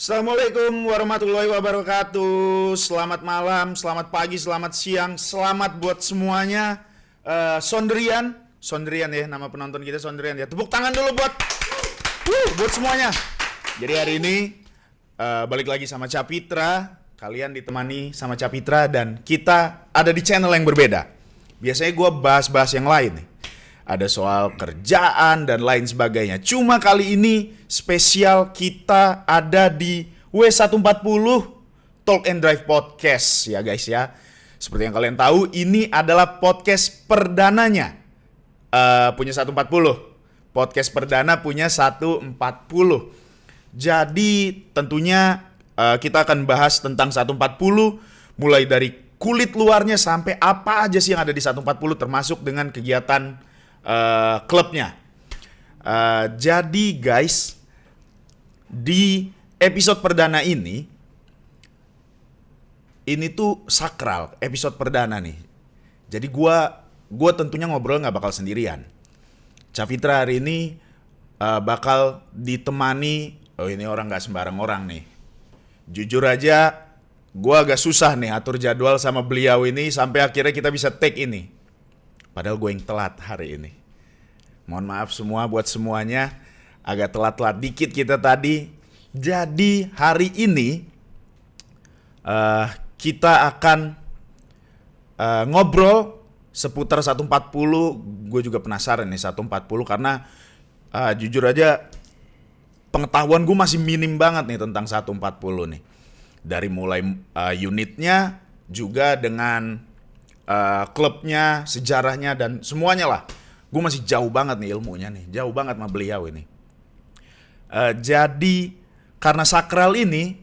Assalamualaikum warahmatullahi wabarakatuh. Selamat malam, selamat pagi, selamat siang, selamat buat semuanya. Sondrian ya, nama penonton kita Sondrian ya. Tepuk tangan dulu buat semuanya. Jadi hari ini balik lagi sama Capitra. Kalian ditemani sama Capitra dan kita ada di channel yang berbeda. Biasanya gue bahas-bahas yang lain nih. Ada soal kerjaan dan lain sebagainya. Cuma kali ini spesial kita ada di W140 Talk and Drive Podcast ya guys ya. Seperti yang kalian tahu ini adalah podcast perdananya punya 140. Podcast perdana punya 140. Jadi tentunya kita akan bahas tentang 140 mulai dari kulit luarnya sampai apa aja sih yang ada di 140 termasuk dengan kegiatan klubnya. Jadi guys, di episode perdana ini tuh sakral, episode perdana nih. Jadi gua tentunya ngobrol nggak bakal sendirian. Capitra hari ini bakal ditemani. Oh ini orang nggak sembarang orang nih. Jujur aja, gua agak susah nih atur jadwal sama beliau ini sampai akhirnya kita bisa take ini. Padahal gue yang telat hari ini. Mohon maaf semua buat semuanya. Agak telat-telat dikit kita tadi. Jadi hari ini kita akan ngobrol seputar 140. Gue juga penasaran nih 140 karena jujur aja pengetahuan gue masih minim banget nih tentang 140 nih. Dari mulai unitnya juga dengan klubnya, sejarahnya dan semuanya lah. Gue masih jauh banget nih ilmunya nih, jauh banget sama beliau ini. Jadi karena sakral ini,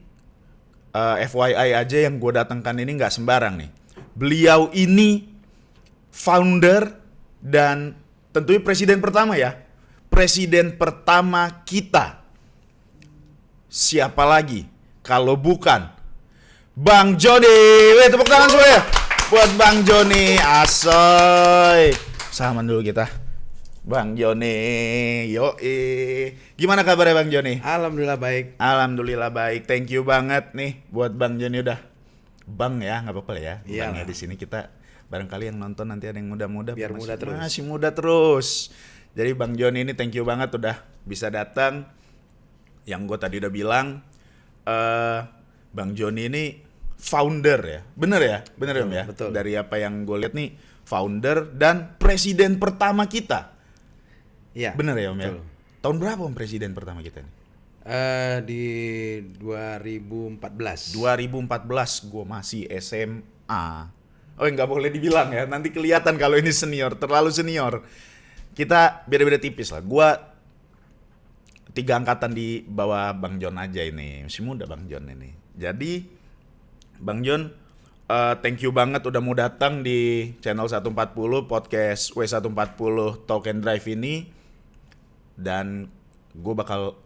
FYI aja yang gue datangkan ini nggak sembarang nih. Beliau ini founder dan tentunya presiden pertama ya, presiden pertama kita. Siapa lagi kalau bukan Bang Joni? Weh, tepuk tangan semua ya buat Bang Joni. Asoy, salaman dulu kita. Bang Joni, yoi. Gimana kabarnya Bang Joni? Alhamdulillah baik. Alhamdulillah baik. Thank you banget nih buat Bang Joni udah. Bang ya, nggak apa-apa ya. Iya. Bang ya di sini kita barangkali yang nonton nanti ada yang muda-muda. Biar muda terus. Masih muda terus. Jadi Bang Joni ini thank you banget udah bisa datang. Yang gue tadi udah bilang, Bang Joni ini founder ya, bener ya Om ya. Betul. Dari apa yang gue lihat nih, founder dan presiden pertama kita. Iya. Bener ya Om betul. ya. Tahun berapa Om presiden pertama kita nih? Di 2014. 2014, gue masih SMA. Oh nggak boleh dibilang ya, nanti kelihatan kalau ini senior, terlalu senior. Kita beda-beda tipis lah. Gue 3 angkatan di bawah Bang John aja ini, masih muda Bang John ini. Jadi Bang John, thank you banget udah mau datang di channel 140 podcast W140 Talk and Drive ini. Dan gue bakal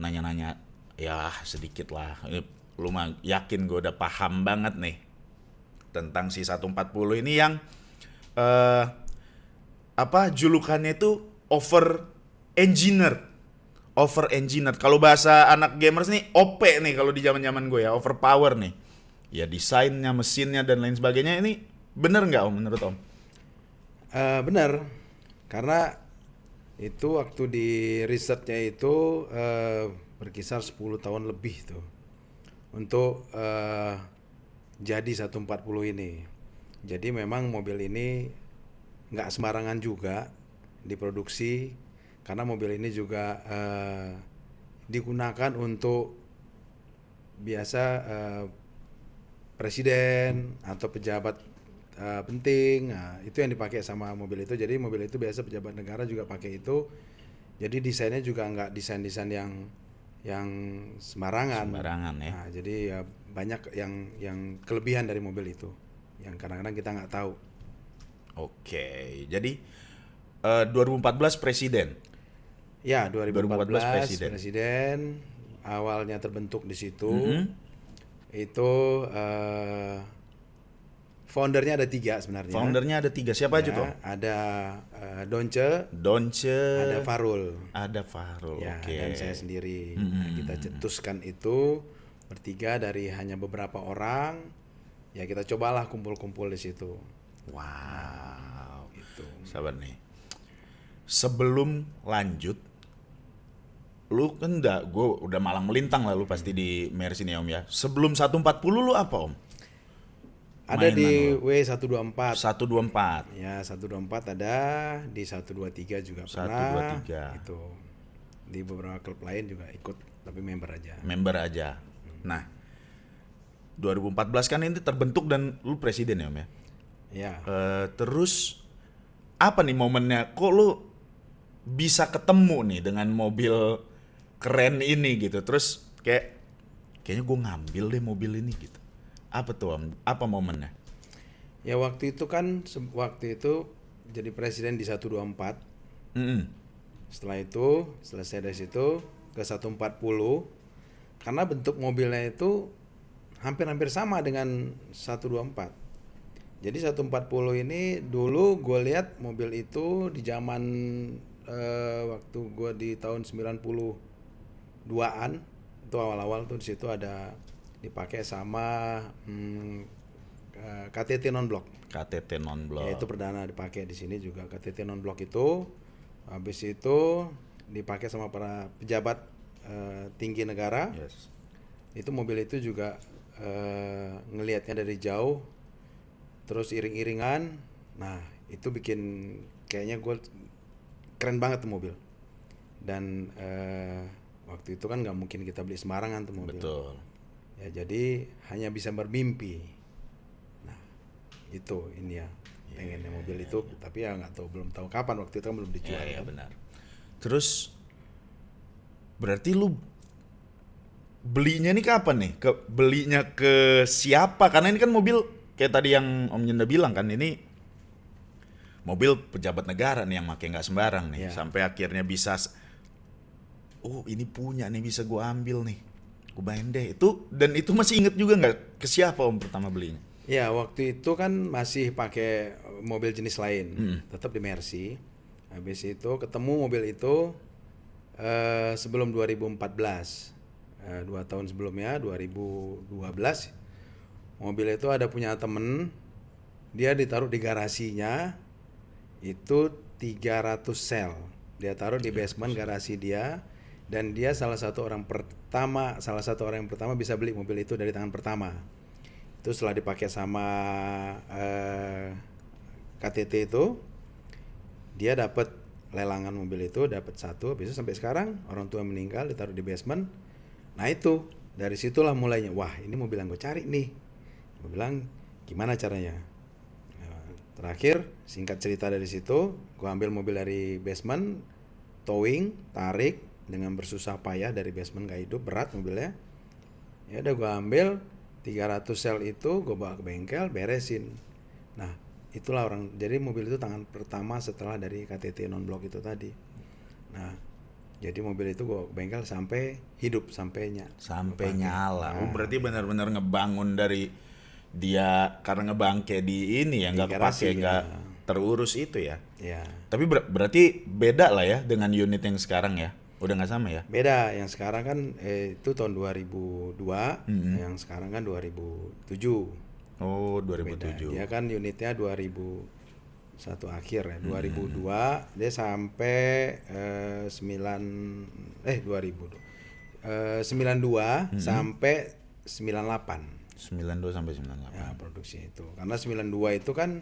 nanya-nanya ya sedikit lah. Lu mah yakin gue udah paham banget nih tentang si 140 ini yang julukannya itu over engineer. Kalau bahasa anak gamers nih OP nih kalau di zaman-zaman gue ya, overpower nih. Ya desainnya, mesinnya dan lain sebagainya ini bener nggak Om menurut Om? Benar. Karena itu waktu di risetnya itu berkisar 10 tahun lebih tuh untuk jadi 140 ini. Jadi memang mobil ini nggak sembarangan juga diproduksi karena mobil ini juga digunakan untuk biasa presiden atau pejabat penting. Nah, itu yang dipakai sama mobil itu. Jadi mobil itu biasa pejabat negara juga pakai itu. Jadi desainnya juga nggak desain-desain yang sembarangan. Sembarangan ya. Nah, jadi ya banyak yang kelebihan dari mobil itu yang kadang-kadang kita nggak tahu. Oke, jadi 2014 presiden. Ya, 2014 presiden. presiden awalnya terbentuk di situ. Mm-hmm. Itu Foundernya ada 3 sebenarnya. Foundernya ada 3, siapa aja Ya, tuh? ada Donce, Donce, ada Farul. ada Fahrul, Ya, oke. dan saya sendiri. Nah, kita cetuskan itu bertiga dari hanya beberapa orang. Ya kita cobalah kumpul-kumpul di situ. Wow, Gitu. sabar nih. Sebelum lanjut, lu kan gue udah malang melintang lah lu pasti di Mercy nih Om ya. Sebelum 140 lu apa Om? Ada Mainan di lo. W124. 124, Ya, 124 ada, di 123 juga 123. pernah. Itu. Di beberapa klub lain juga ikut, tapi member aja. member aja. Nah, 2014 kan ini terbentuk dan lu presiden ya Om ya. Ya. Terus apa nih momennya? Kok lu bisa ketemu nih dengan mobil keren ini gitu? Terus kayaknya gue ngambil deh mobil ini gitu. Apa tuh Om? Apa momennya? Ya waktu itu kan waktu itu jadi presiden di 124. Mm-mm. Setelah itu selesai dari situ ke 140 karena bentuk mobilnya itu hampir-hampir sama dengan 124. Jadi 140 ini dulu gue lihat mobil itu di zaman waktu gue di tahun 92-an itu awal-awal tuh di situ ada dipakai sama KTT non blok. KTT non blok. Ya itu perdana dipakai di sini juga KTT non blok itu. Habis itu dipakai sama para pejabat tinggi negara. Yes. Itu mobil itu juga ngelihatnya dari jauh, terus iring-iringan. Nah itu bikin kayaknya gue keren banget tuh mobil. Dan waktu itu kan nggak mungkin kita beli sembarangan tuh mobil. Betul. Ya jadi hanya bisa bermimpi. Nah itu ini ya pengennya mobil itu, tapi ya nggak tahu, belum tahu kapan, waktu itu kan belum dijual. Iya, kan. benar. Terus berarti lu belinya nih kapan nih? Belinya ke siapa? Karena ini kan mobil kayak tadi yang Om Jenda bilang kan, ini mobil pejabat negara nih yang pakai nggak sembarang nih. Iya. Sampai akhirnya bisa, oh ini punya nih, bisa gua ambil nih. Gue main deh. Dan itu masih inget juga nggak ke siapa Om pertama belinya? Ya waktu itu kan masih pakai mobil jenis lain, tetap di Mercy. Habis itu ketemu mobil itu sebelum 2014, 2 tahun sebelumnya 2012. Mobil itu ada punya temen, dia ditaruh di garasinya itu 300 sel. Dia taruh di basement garasi dia, dan dia salah satu orang yang pertama bisa beli mobil itu dari tangan pertama. Itu setelah dipakai sama KTT itu, dia dapat lelangan mobil itu, dapat 1. Habis itu sampai sekarang orang tua meninggal ditaruh di basement. Nah itu dari situlah mulainya, wah ini mobil yang gue cari nih. Gue bilang gimana caranya. Terakhir singkat cerita dari situ, gue ambil mobil dari basement, towing, tarik dengan bersusah payah dari basement, gak hidup, berat mobilnya. Ya udah gue ambil 300 sel itu, gue bawa ke bengkel, beresin. Nah itulah jadi mobil itu tangan pertama setelah dari KTT non blok itu tadi. Nah jadi mobil itu gue ke bengkel sampai hidup, sampai nyala. Nah, Berarti benar-benar ngebangun dari dia, karena ngebangke di ini ya, di nggak garasi, kepake, nggak ya. terurus itu ya. Ya Tapi berarti beda lah ya dengan unit yang sekarang ya. Udah nggak sama ya? beda, yang sekarang kan itu tahun 2002, yang sekarang kan 2007. Oh, Beda. 2007. Dia kan unitnya 2001 akhir ya. 2002 dia sampai 92 sampai 98. 92 sampai 98. Ya, produksi itu. Karena 92 itu kan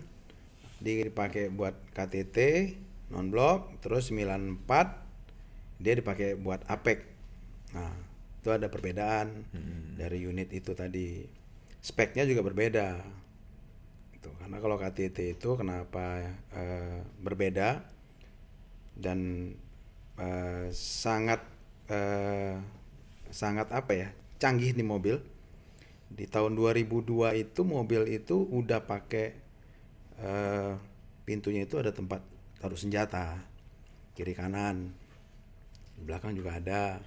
dipakai buat KTT non blok, terus 94 dia dipakai buat APEC. Nah, itu ada perbedaan dari unit itu tadi. Speknya juga berbeda. Itu karena kalau KTT itu kenapa berbeda dan sangat apa ya? Canggih nih mobil. Di tahun 2002 itu mobil itu udah pakai pintunya itu ada tempat taruh senjata kiri kanan, di belakang juga ada.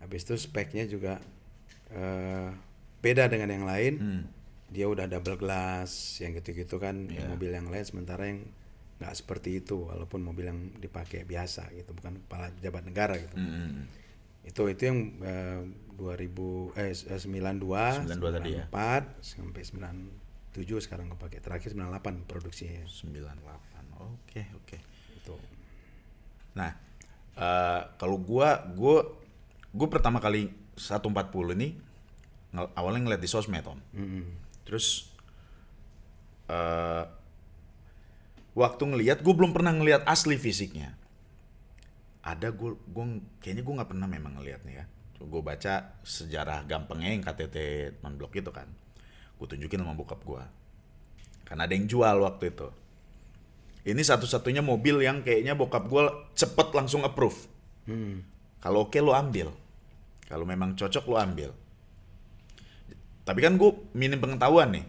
Habis itu speknya juga beda dengan yang lain. dia udah double glass yang gitu-gitu kan, mobil yang lain, sementara yang nggak seperti itu, walaupun mobil yang dipakai biasa gitu, bukan kepala pejabat negara gitu. Itu yang 92 tadi ya. 94 sampai 97 sekarang kepake, terakhir 98 produksinya. 98. Oke. Itu. Nah, kalau gue pertama kali 140 ini awalnya ngeliat di sosmed, Om. Terus waktu ngeliat, gue belum pernah ngeliat asli fisiknya. Ada kayaknya gue nggak pernah memang ngeliatnya ya. Gue baca sejarah gampangnya yang KTT non-blok itu kan. Gue tunjukin sama bokap gue. Karena ada yang jual waktu itu. Ini satu-satunya mobil yang kayaknya bokap gue cepet langsung approve. Kalau oke lo ambil. Kalau memang cocok lo ambil. Tapi kan gue minim pengetahuan nih.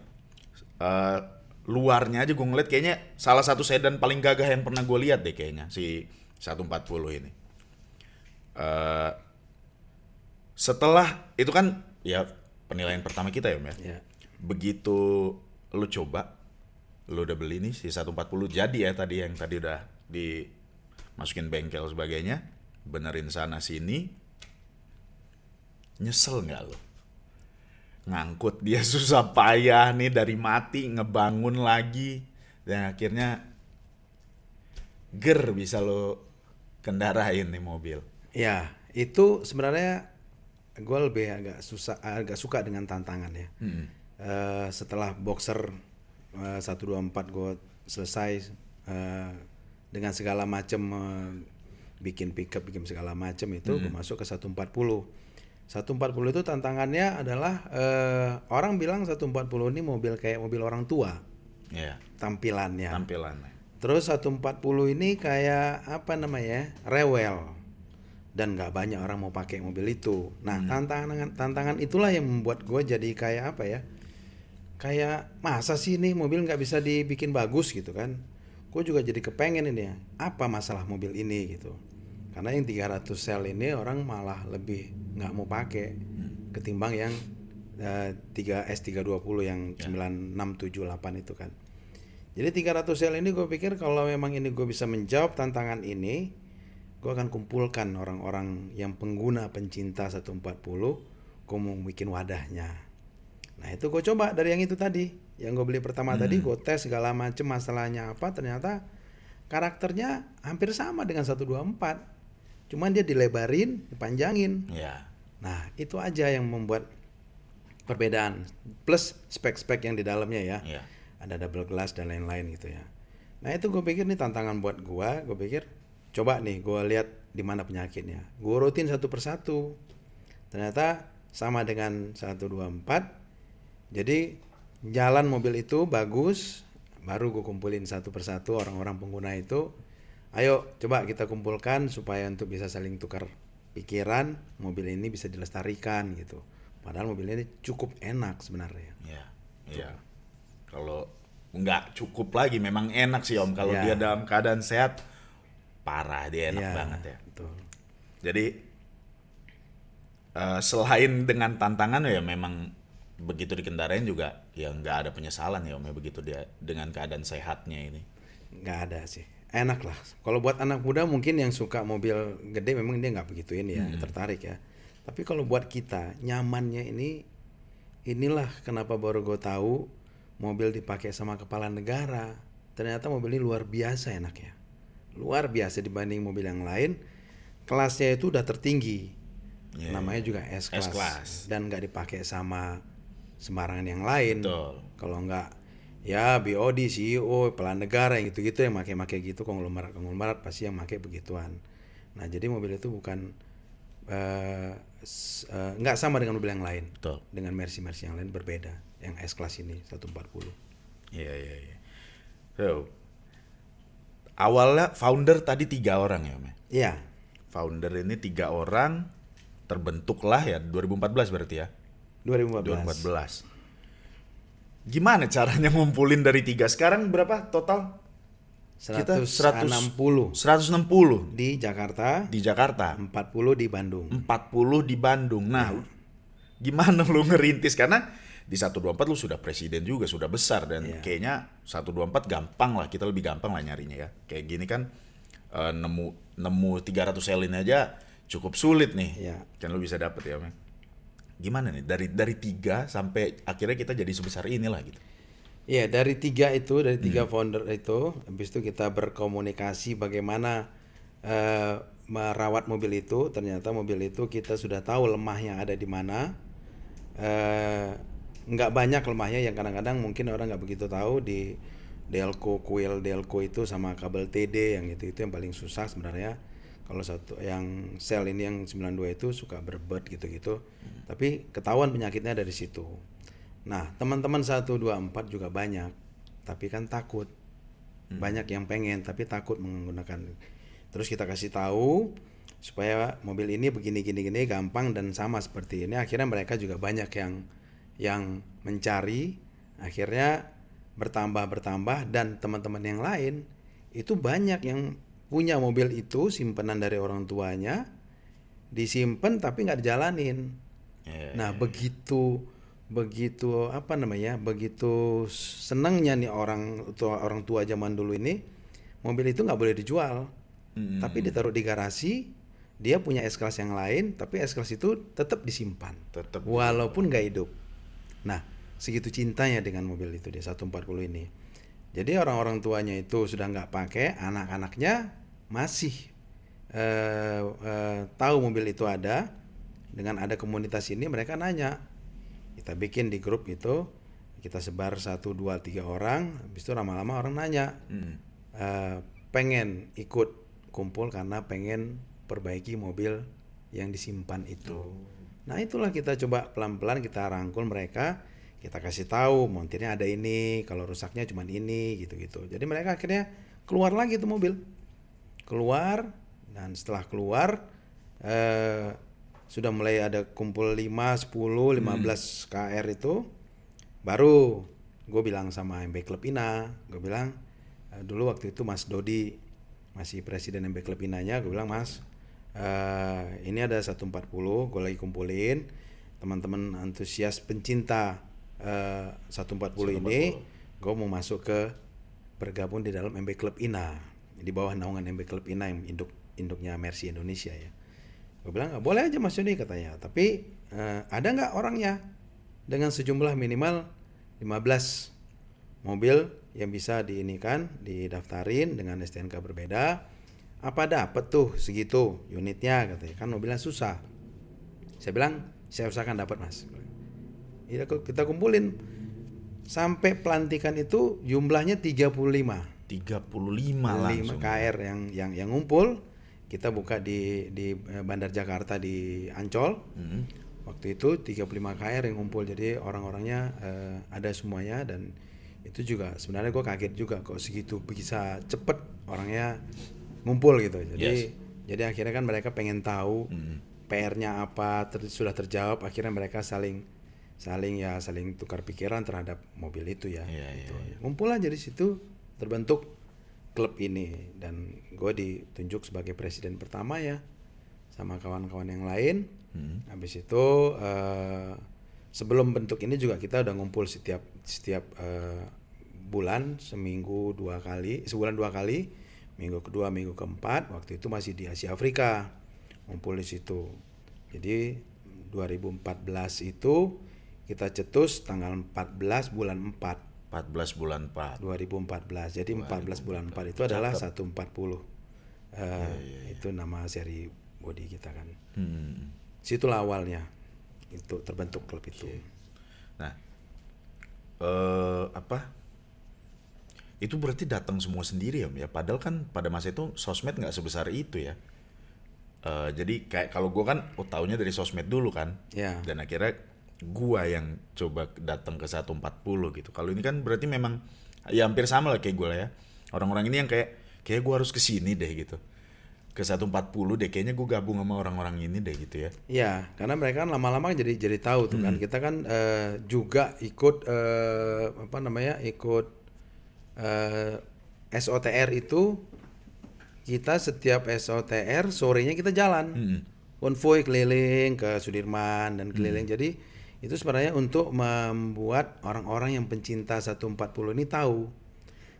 Luarnya aja gue ngeliat kayaknya salah satu sedan paling gagah yang pernah gue lihat deh kayaknya. Si 140 ini. Setelah itu kan ya penilaian pertama kita ya, Om ya. Begitu lo coba, lo udah beli nih si 140 jadi ya tadi yang tadi udah dimasukin bengkel sebagainya, benerin sana sini. Nyesel nggak lo? Ngangkut dia susah payah nih dari mati ngebangun lagi dan akhirnya bisa lo kendarain nih mobil. Ya, itu sebenarnya gue lebih agak suka dengan tantangan ya. Setelah Boxer 124 gue selesai dengan segala macam bikin pickup, bikin segala macam itu, gue masuk ke 140. 140 itu tantangannya adalah orang bilang 140 ini mobil kayak mobil orang tua. Tampilannya. Terus 140 ini kayak apa namanya? Rewel. Dan nggak banyak orang mau pakai mobil itu. Nah, tantangan itulah yang membuat gue jadi kayak apa ya? Kayak masa sih nih mobil nggak bisa dibikin bagus gitu kan? Gue juga jadi kepengen ini ya. Apa masalah mobil ini gitu? Karena yang 300 sel ini orang malah lebih nggak mau pakai ketimbang yang 3S320 yang 9678 itu kan. Jadi 300 sel ini gue pikir kalau memang ini gue bisa menjawab tantangan ini, gue akan kumpulkan orang-orang yang pengguna pencinta 140, gue mau bikin wadahnya. Nah itu gue coba dari yang itu tadi, yang gue beli pertama tadi, gue tes segala macam masalahnya apa, ternyata karakternya hampir sama dengan 124. Cuman dia dilebarin, dipanjangin. Nah, itu aja yang membuat perbedaan. Plus spek-spek yang di dalamnya ya. Ada double glass dan lain-lain gitu ya. Nah, itu gue pikir nih tantangan buat gue. Gue pikir, coba nih gue lihat di mana penyakitnya. Gue rutin satu persatu. Ternyata sama dengan 124. Jadi, jalan mobil itu bagus. Baru gue kumpulin satu persatu orang-orang pengguna itu. Ayo coba kita kumpulkan supaya untuk bisa saling tukar pikiran, mobil ini bisa dilestarikan gitu. Padahal mobil ini cukup enak sebenarnya. Iya. Kalau nggak cukup lagi memang enak sih Om. Kalau dia dalam keadaan sehat, parah dia enak banget ya. Betul. Jadi selain dengan tantangan ya memang begitu dikendarain juga ya nggak ada penyesalan ya Om ya begitu dia dengan keadaan sehatnya ini. Nggak ada sih. Enak lah. Kalau buat anak muda mungkin yang suka mobil gede memang dia nggak begitu ini ya, tertarik ya. Tapi kalau buat kita nyamannya inilah kenapa baru gue tahu mobil dipakai sama kepala negara. Ternyata mobil ini luar biasa enaknya. Luar biasa dibanding mobil yang lain. Kelasnya itu udah tertinggi. Namanya juga S-Class. Dan nggak dipakai sama sembarangan yang lain. Kalau nggak ya BOD, CEO, pelan negara yang gitu-gitu yang make gitu, konglomerat pasti yang make begituan. Nah jadi mobil itu bukan nggak sama dengan mobil yang lain. Dengan Mercy yang lain berbeda. Yang S-Class ini 140. Iya. So, awalnya founder tadi 3 orang ya Om? Iya. Founder ini 3 orang, terbentuklah ya 2014 berarti ya? 2014. Gimana caranya ngumpulin dari 3? Sekarang berapa total? 160 di Jakarta. 40 di Bandung. Nah, gimana lu ngerintis? Karena di 124 lu sudah presiden juga, sudah besar, dan Iya. kayaknya 124 gampang lah, kita lebih gampang lah nyarinya ya. Kayak gini kan nemu 300 selin aja cukup sulit nih. Iya. Kan lu bisa dapet ya, men. Gimana nih dari 3 sampai akhirnya kita jadi sebesar inilah gitu. Iya, dari tiga founder itu, habis itu kita berkomunikasi bagaimana merawat mobil itu. Ternyata mobil itu kita sudah tahu lemahnya ada di mana. Nggak banyak lemahnya, yang kadang-kadang mungkin orang nggak begitu tahu di coil delco itu sama kabel TD, yang itu yang paling susah sebenarnya. Kalau satu yang sel ini yang 92 itu suka berbet gitu-gitu. Tapi ketahuan penyakitnya dari situ. Nah, teman-teman 124 juga banyak, tapi kan takut. Banyak yang pengen tapi takut menggunakan. Terus kita kasih tahu supaya mobil ini begini gini gampang dan sama seperti ini. Akhirnya mereka juga banyak yang mencari, akhirnya bertambah dan teman-teman yang lain itu banyak yang punya mobil itu simpanan dari orang tuanya, disimpan tapi nggak dijalanin. Nah, begitu senangnya nih orang tua zaman dulu ini, mobil itu nggak boleh dijual, tapi ditaruh di garasi. Dia punya S-Class yang lain, tapi S-Class itu tetap disimpan, walaupun nggak hidup. Nah, segitu cintanya dengan mobil itu dia 140 ini. Jadi orang-orang tuanya itu sudah nggak pakai, anak-anaknya masih tahu mobil itu ada. Dengan ada komunitas ini, mereka nanya. Kita bikin di grup itu, kita sebar 1, 2, 3 orang. Habis itu lama-lama orang nanya, pengen ikut kumpul karena pengen perbaiki mobil yang disimpan itu. Nah, itulah kita coba pelan-pelan kita rangkul mereka. Kita kasih tahu montirnya ada ini, kalau rusaknya cuma ini, gitu-gitu. Jadi mereka akhirnya keluar lagi tuh mobil. Keluar, dan setelah keluar sudah mulai ada kumpul 5, 10, 15 KR itu. Baru gue bilang sama MB Club Ina, gue bilang dulu waktu itu Mas Dodi masih presiden MB Club Inanya, gue bilang, Mas, ini ada 140, gue lagi kumpulin teman-teman antusias pencinta 140 ini, gue mau masuk ke bergabung di dalam MB Club Ina, di bawah naungan MB Club Ina yang induknya Mercy Indonesia ya. Gue bilang, boleh aja Mas Yoni katanya, tapi ada nggak orangnya dengan sejumlah minimal 15 mobil yang bisa diinikan, didaftarin dengan STNK berbeda. Apa dapat tuh segitu unitnya katanya, kan mobilnya susah. Saya bilang, saya usahakan dapat Mas. Ya, kita kumpulin sampai pelantikan itu jumlahnya 35 langsung KR yang ngumpul. Kita buka di Bandar Jakarta di Ancol. Waktu itu 35 KR yang ngumpul, jadi orang-orangnya ada semuanya. Dan itu juga sebenarnya gue kaget juga kok segitu bisa cepet orangnya ngumpul gitu. Jadi akhirnya kan mereka pengen tahu PR-nya apa, sudah terjawab. Akhirnya mereka saling tukar pikiran terhadap mobil itu ya. Gitu. Ngumpul aja di situ, terbentuk klub ini, dan gue ditunjuk sebagai presiden pertama ya, sama kawan-kawan yang lain. Habis itu sebelum bentuk ini juga kita udah ngumpul setiap bulan, seminggu 2 kali, sebulan 2 kali, minggu kedua, minggu keempat. Waktu itu masih di Asia Afrika, ngumpul di situ. Jadi 2014 itu kita cetus tanggal 14 bulan 4. 14 bulan 4 2014. Jadi 14 bulan 4 itu adalah 140. Itu nama seri body kita kan. Situlah awalnya itu terbentuk klub itu. Nah, itu berarti datang semua sendiri ya? Padahal kan pada masa itu sosmed nggak sebesar itu ya. Jadi kayak kalau gue kan taunya dari sosmed dulu kan. Ya. Dan akhirnya gua yang coba datang ke 140 gitu. Kalau ini kan berarti memang ya hampir sama lah kayak gue lah ya. Orang-orang ini yang kayak gua harus kesini deh gitu. Ke 140 deh, kayaknya gue gabung sama orang-orang ini deh gitu ya. Iya, karena mereka kan lama-lama jadi tahu tuh kan. Kita kan juga ikut ikut SOTR itu. Kita setiap SOTR sorenya kita jalan. Konvoy keliling ke Sudirman dan keliling. Jadi Itu sebenarnya untuk membuat orang-orang yang pencinta 140 ini tahu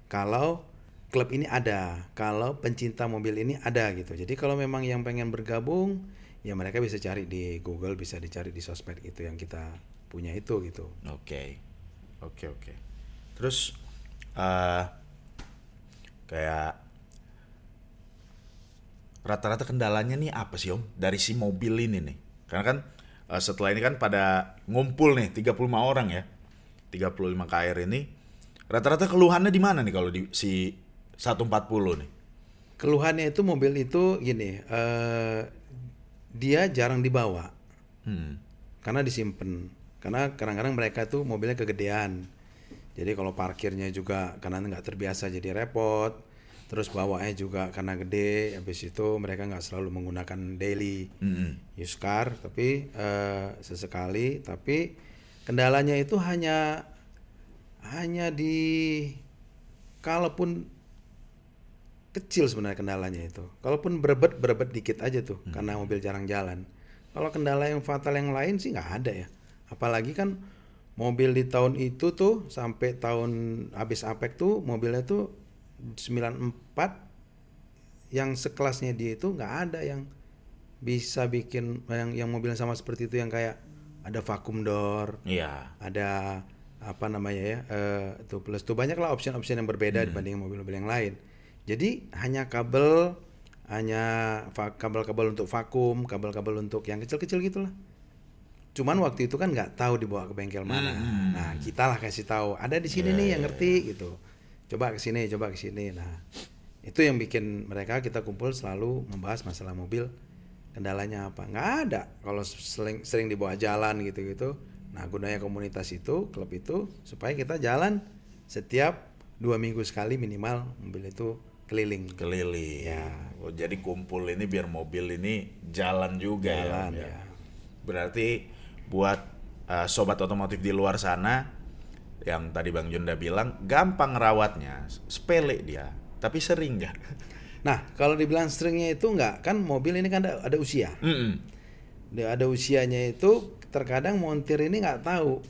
kalau klub ini ada, kalau pencinta mobil ini ada gitu. Jadi kalau memang yang pengen bergabung, ya mereka bisa cari di Google, bisa dicari di sosmed itu yang kita punya itu gitu. Oke. Terus eh kayak rata-rata kendalanya nih apa sih Om dari si mobil ini nih? Karena kan setelah ini kan pada ngumpul nih 35 orang ya. 35 KR ini rata-rata keluhannya di mana nih kalau di si 140 nih? Keluhannya itu mobil itu gini, dia jarang dibawa karena disimpan. Karena kadang-kadang mereka tuh mobilnya kegedean. Jadi kalau parkirnya juga karena nggak terbiasa jadi repot. Terus bawanya juga karena gede. Habis itu mereka nggak selalu menggunakan daily use car, tapi sesekali. Tapi kendalanya itu hanya di kalaupun kecil sebenarnya kendalanya itu. Kalaupun berebet dikit aja tuh karena mobil jarang jalan. Kalau kendala yang fatal yang lain sih nggak ada ya. Apalagi kan mobil di tahun itu tuh sampai tahun habis APEC tuh mobilnya tuh 94 yang sekelasnya dia itu nggak ada yang bisa bikin yang mobil sama seperti itu yang kayak ada vacuum door, Iya. ada apa namanya ya, tuh plus tuh banyak lah opsi-opsi yang berbeda dibanding mobil-mobil yang lain. Jadi hanya kabel kabel-kabel untuk vakum, kabel-kabel untuk yang kecil-kecil gitulah. Cuman waktu itu kan nggak tahu dibawa ke bengkel mana. Nah kita lah kasih tahu ada di sini nih yang ngerti gitu. Coba ke sini. Nah itu yang bikin mereka kita kumpul selalu membahas masalah mobil. Kendalanya apa? Nggak ada. Kalau sering dibawa jalan gitu-gitu. Nah gunanya komunitas itu, klub itu supaya kita jalan setiap 2 minggu sekali minimal mobil itu keliling. Ya. Oh, jadi kumpul ini biar mobil ini jalan juga Jalan, ya. ya. Berarti buat sobat otomotif di luar sana yang tadi Bang Junda bilang gampang ngerawatnya, sepele dia, tapi sering nggak? Nah kalau dibilang seringnya itu nggak, kan mobil ini kan ada usia. Ada usianya itu terkadang montir ini nggak tahu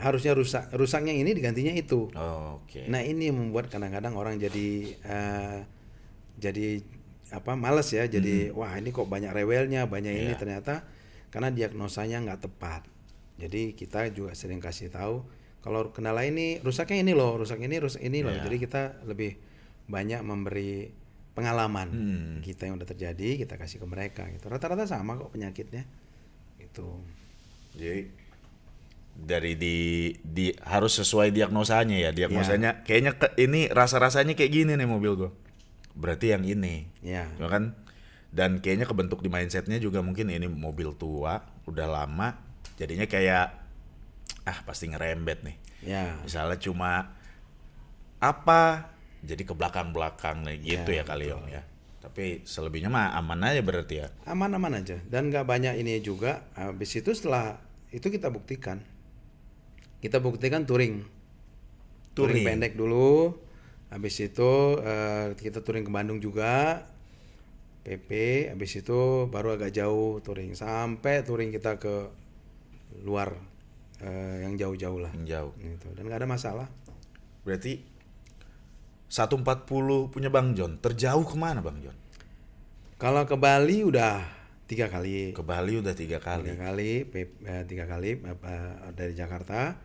harusnya rusaknya ini digantinya itu. Oke. Nah ini yang membuat kadang-kadang orang jadi males ya, jadi wah ini kok banyak rewelnya, banyak ini ternyata karena diagnosanya nggak tepat. Jadi kita juga sering kasih tahu kalau kendala ini rusaknya ini loh. Jadi kita lebih banyak memberi pengalaman kita yang udah terjadi, kita kasih ke mereka gitu. Rata-rata sama kok penyakitnya gitu. Jadi dari di harus sesuai diagnosanya ya. Diagnosanya kayaknya ini rasa-rasanya kayak gini nih mobil gua. Berarti yang ini. Ya. Ya kan? Dan kayaknya kebentuk di mindsetnya juga mungkin ini mobil tua, udah lama, jadinya kayak pasti ngerembet nih. Ya. Misalnya cuma apa, jadi ke belakang-belakang nih gitu ya kali Om ya. Tapi selebihnya mah aman aja berarti ya. Aman-aman aja dan nggak banyak ini juga. Habis itu setelah itu kita buktikan touring pendek dulu. Habis itu kita touring ke Bandung juga, PP. Habis itu baru agak jauh touring sampai touring kita ke luar yang jauh-jauh lah. Yang jauh. Gitu. Dan nggak ada masalah. Berarti 140 punya Bang John terjauh kemana Bang John? Kalau ke Bali udah 3 kali. Ke Bali udah 3 kali. 3 kali dari Jakarta.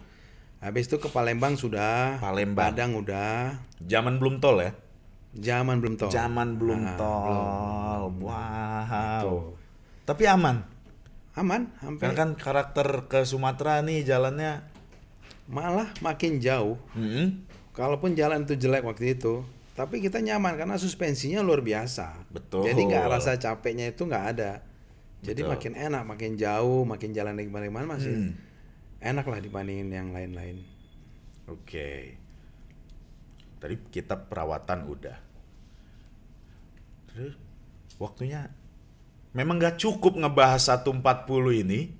Habis itu ke Palembang sudah. Palembang. Padang udah. Zaman belum tol ya? Zaman belum tol. Wow. Gitu. Tapi aman. Aman, hampir. Karena kan karakter ke Sumatera nih jalannya Malah makin jauh. Kalaupun jalan itu jelek waktu itu, tapi kita nyaman karena suspensinya luar biasa. Betul. Jadi nggak rasa capeknya itu nggak ada. Jadi Betul. makin enak, makin jauh, makin jalan dari mana-mana masih enak lah dibandingin yang lain-lain. Oke. Tadi kita perawatan udah. Terus waktunya memang nggak cukup ngebahas 140 ini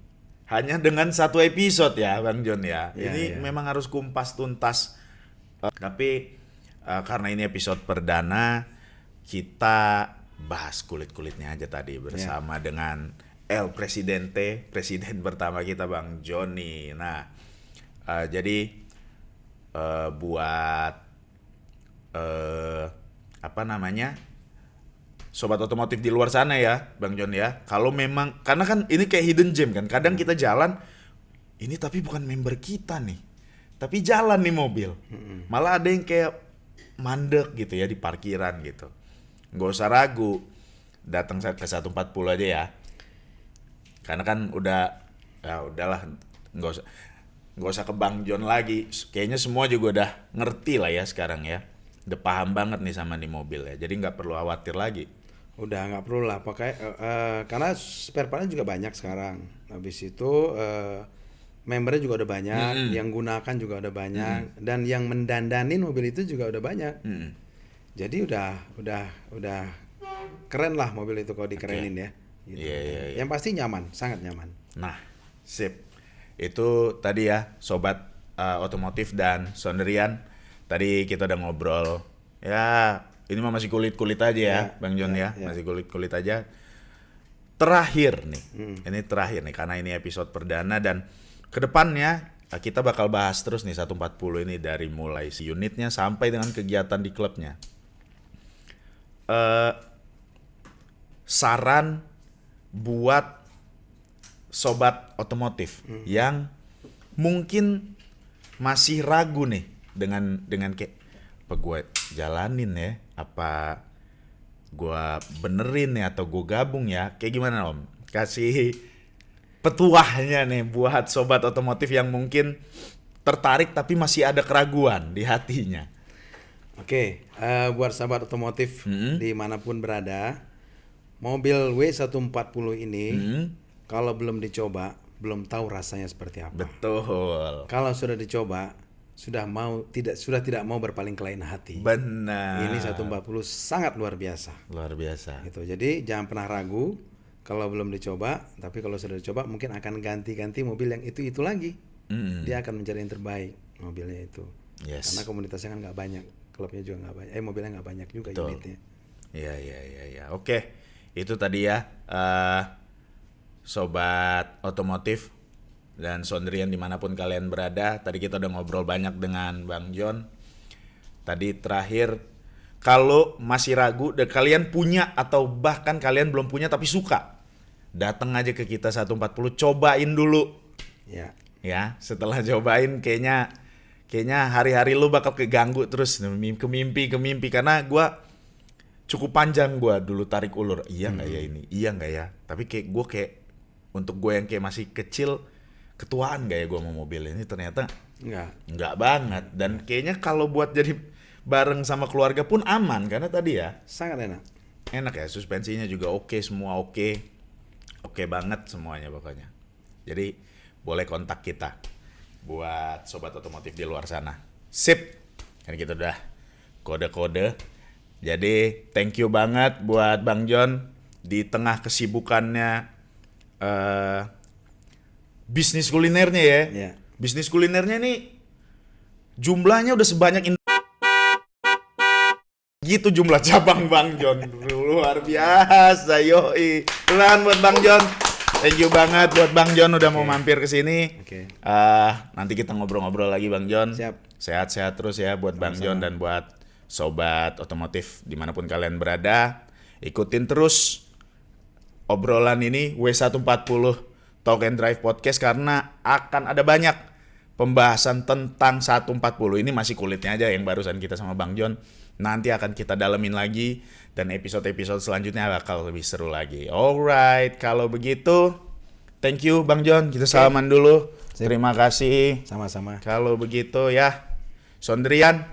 hanya dengan satu episode ya Bang John ya. Iya, Ini iya. memang harus kumpas tuntas. Tapi karena ini episode perdana, kita bahas kulit-kulitnya aja tadi bersama dengan El Presidente, presiden pertama kita Bang Joni. Nah, jadi buat apa namanya, sobat otomotif di luar sana ya, Bang Jon ya. Kalau memang, karena kan ini kayak hidden gem kan. Kadang kita jalan, ini tapi bukan member kita nih. Tapi jalan nih mobil. Malah ada yang kayak mandek gitu ya di parkiran gitu. Nggak usah ragu, datang ke 140 aja ya. Karena kan udahlah, nggak usah ke Bang Jon lagi. Kayaknya semua juga udah ngerti lah ya sekarang ya. Udah paham banget nih sama nih mobil ya. Jadi nggak perlu khawatir lagi. Udah nggak perlu lah, karena spare partnya juga banyak sekarang. Habis itu membernya juga udah banyak, yang gunakan juga udah banyak, dan yang mendandanin mobil itu juga udah banyak. Jadi udah keren lah mobil itu kalau dikerenin ya. Gitu. Iya. Yang pasti nyaman, sangat nyaman. Nah, sip. Itu tadi ya, sobat otomotif dan Sondrian. Tadi kita udah ngobrol. Ya, ini mah masih kulit-kulit aja ya, Bang Jon ya. Masih kulit-kulit aja. Terakhir nih. Ini terakhir nih karena ini episode perdana, dan kedepannya kita bakal bahas terus nih 140 ini dari mulai si unitnya sampai dengan kegiatan di klubnya. Saran buat sobat otomotif yang mungkin masih ragu nih dengan kayak apa gue jalanin ya, apa gue benerin ya, atau gue gabung ya, kayak gimana Om? Kasih petuahnya nih buat sobat otomotif yang mungkin tertarik tapi masih ada keraguan di hatinya. Oke, buat sahabat otomotif dimanapun berada, mobil W140 ini kalau belum dicoba, belum tahu rasanya seperti apa. Betul. Kalau sudah dicoba, sudah tidak mau berpaling ke lain hati. Benar. Ini 140 sangat luar biasa. Luar biasa. Gitu. Jadi jangan pernah ragu kalau belum dicoba, tapi kalau sudah dicoba mungkin akan ganti-ganti mobil yang itu lagi. Dia akan mencari yang terbaik mobilnya itu. Yes. Karena komunitasnya kan nggak banyak, klubnya juga nggak banyak, mobilnya nggak banyak juga. Betul. Unitnya. Iya. Oke, itu tadi ya sobat otomotif dan Sondrian dimanapun kalian berada. Tadi kita udah ngobrol banyak dengan Bang Jon. Tadi terakhir, kalau masih ragu dan kalian punya atau bahkan kalian belum punya tapi suka, datang aja ke kita 140, cobain dulu. Ya, setelah cobain kayaknya hari-hari lu bakal keganggu terus ke mimpi karena gua cukup panjang gua dulu tarik ulur. Iya enggak ya ini? Iya enggak ya? Tapi kayak untuk gue yang kayak masih kecil, ketuaan gak ya gue mau mobil ini, ternyata enggak banget. Dan kayaknya kalau buat jadi bareng sama keluarga pun aman, karena tadi ya sangat enak ya, suspensinya juga oke, semua oke banget semuanya pokoknya. Jadi boleh kontak kita buat sobat otomotif di luar sana. Sip, kan kita udah kode-kode. Jadi thank you banget buat Bang Jon di tengah kesibukannya bisnis kulinernya ya. Bisnis kulinernya nih jumlahnya udah sebanyak gitu jumlah cabang Bang Jon. Luar biasa, yoi. Pelan buat Bang Jon. Thank you banget buat Bang Jon udah mau mampir ke sini. Nanti kita ngobrol-ngobrol lagi Bang Jon. Siap. Sehat-sehat terus ya buat Bang Jon dan buat sobat otomotif dimanapun kalian berada. Ikutin terus obrolan ini W140 Talk and Drive Podcast, karena akan ada banyak pembahasan tentang 140. Ini masih kulitnya aja yang barusan kita sama Bang Jon. Nanti akan kita dalemin lagi dan episode-episode selanjutnya bakal lebih seru lagi. Alright, kalau begitu thank you Bang Jon. Kita salaman dulu. Terima kasih. Sama-sama. Kalau begitu ya, Sondrian,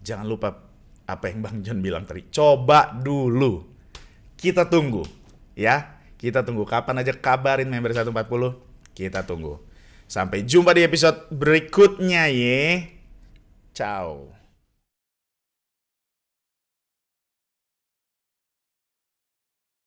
jangan lupa apa yang Bang Jon bilang tadi. Coba dulu. Kita tunggu. Ya, kita tunggu. Kapan aja kabarin member 140. Kita tunggu. Sampai jumpa di episode berikutnya ye. Ciao.